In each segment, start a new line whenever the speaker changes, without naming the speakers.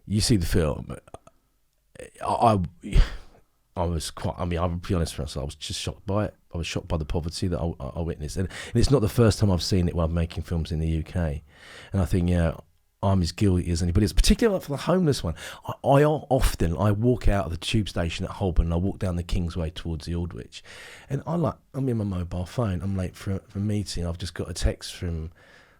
you see the film. I was quite. I mean, I'll be honest for myself. I was just shocked by it. I was shocked by the poverty that I witnessed, and it's not the first time I've seen it while I'm making films in the UK. And I think, I'm as guilty as anybody. It's particularly for the homeless one. I walk out of the tube station at Holborn and I walk down the Kingsway towards the Aldwych, and I'm in my mobile phone. I'm late for a meeting. I've just got a text from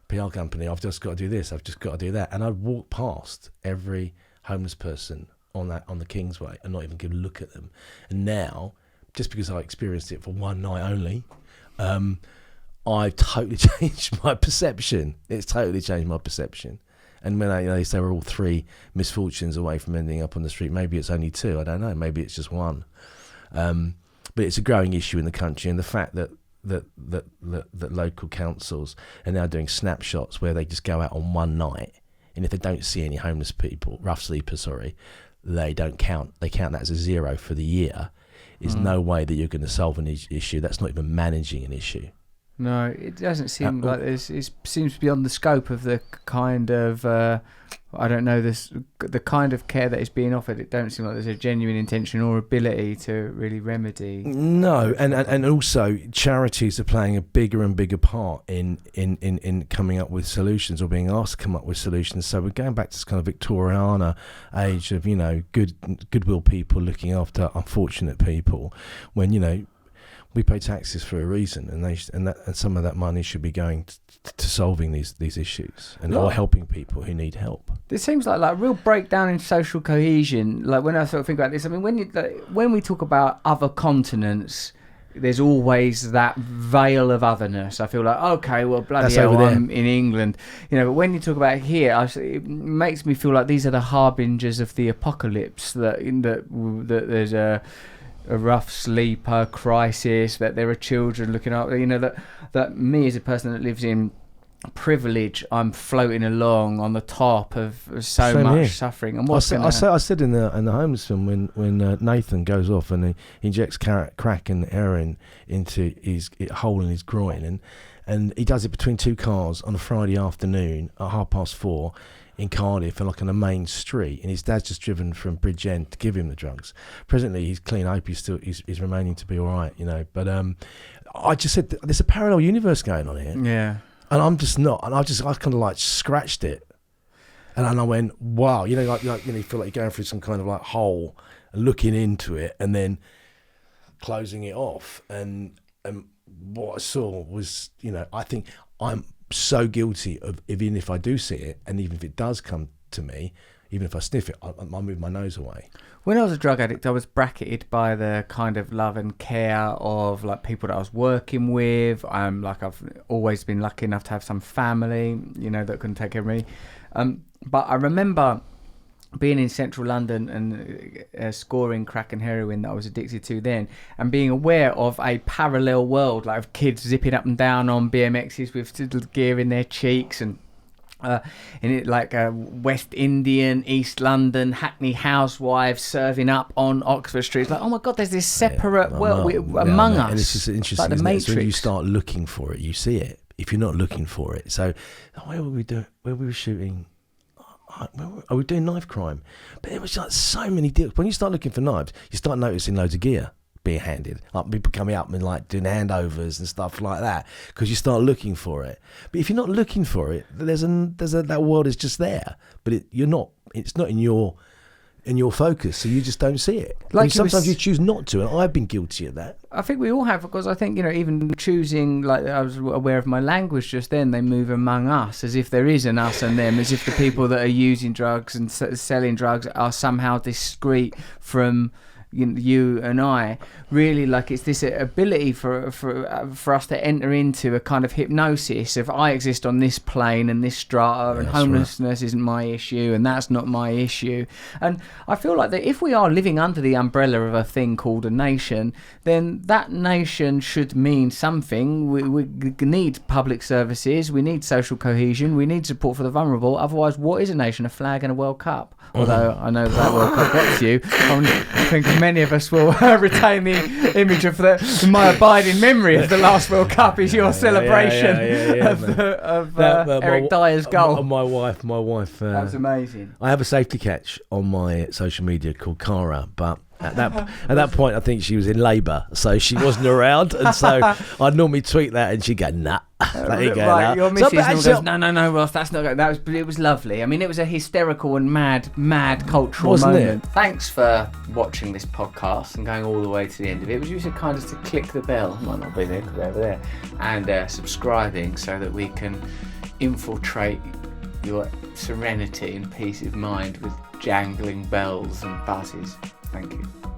PR company. I've just got to do this. I've just got to do that, and I walk past every homeless person on the Kingsway and not even give a look at them. And now, just because I experienced it for one night only, I've totally changed my perception. It's totally changed my perception. And when they say we're all 3 misfortunes away from ending up on the street, maybe it's only 2. I don't know. Maybe it's just 1. But it's a growing issue in the country, and the fact that local councils are now doing snapshots where they just go out on one night, and if they don't see any homeless people, rough sleepers, they don't count. They count that as a 0 for the year. There's no way that you're going to solve an issue. That's not even managing an issue.
No, it doesn't seem like this. It seems beyond the scope of the kind of the kind of care that is being offered. It don't seem like there's a genuine intention or ability to really remedy.
No, and also charities are playing a bigger and bigger part in coming up with solutions, or being asked to come up with solutions. So we're going back to this kind of Victoriana age of goodwill people looking after unfortunate people, when we pay taxes for a reason, and some of that money should be going to solving these issues or helping people who need help.
It seems like a real breakdown in social cohesion. Like when I sort of think about this, I mean, when we talk about other continents, there's always that veil of otherness. I feel like, okay, well, bloody hell, I'm in England, But when you talk about here, it makes me feel like these are the harbingers of the apocalypse. That there's a rough sleeper crisis, that there are children looking up, that me as a person that lives in privilege, I'm floating along on the top of so
Same
much
here.
suffering. And
I said in the homeless film when Nathan goes off and he injects crack and heroin into his hole in his groin, and he does it between 2 cars on a Friday afternoon at 4:30 in Cardiff, and on a main street, and his dad's just driven from Bridgend to give him the drugs. Presently he's clean. I hope he's remaining to be all right, but I just said there's a parallel universe going on here.
Yeah.
And I'm just not, and I kind of like scratched it, and I went, wow, you feel like you're going through some kind of like hole, and looking into it, and then closing it off, and what I saw was, I think I'm so guilty of, even if I do see it, and even if it does come to me, even if I sniff it, I move my nose away.
When I was a drug addict, I was bracketed by the kind of love and care of people that I was working with. I've always been lucky enough to have some family, that can take care of me. But I remember being in central London and scoring crack and heroin that I was addicted to then, and being aware of a parallel world, like of kids zipping up and down on BMXs with little gear in their cheeks, and in it West Indian, East London, Hackney housewives serving up on Oxford Street. It's like, oh my God, there's this separate world among us.
And it's just interesting,
like the Matrix.
So when you start looking for it, you see it. If you're not looking for it, so where were we doing? Where we were shooting? Are we doing knife crime? But it was so many deals. When you start looking for knives, you start noticing loads of gear being handed, like people coming up and doing handovers and stuff like that, because you start looking for it. But if you're not looking for it, that world is just there, but it's not in your focus, so you just don't see it. Sometimes you choose not to, and I've been guilty of that.
I think we all have, because I think, even choosing, I was aware of my language just then, they move among us, as if there is an us and them, as if the people that are using drugs and selling drugs are somehow discrete from you and I. Really, it's this ability for us to enter into a kind of hypnosis of, I exist on this plane and this strata, and homelessness isn't my issue, and that's not my issue. And I feel like that if we are living under the umbrella of a thing called a nation, then that nation should mean something. We need public services, we need social cohesion, we need support for the vulnerable. Otherwise, what is a nation? A flag and a World Cup. Although I know that World Cup got to you. I'm thinking many of us will retain the image of my abiding memory of the last World Cup is your celebration of Eric Dyer's goal.
My wife.
That was amazing.
I have a safety catch on my social media called Cara, but at that point I think she was in labour, so she wasn't around, and so I'd normally tweet that, and she'd go, nah.
Right, your missus goes, no, Ross, that's not good. It was lovely. I mean, it was a hysterical and mad cultural moment. Thanks for watching this podcast and going all the way to the end of it. Would you so kind as to click the bell? It might not be there, because they're over there, and subscribing so that we can infiltrate your serenity and peace of mind with jangling bells and buzzes. Thank you.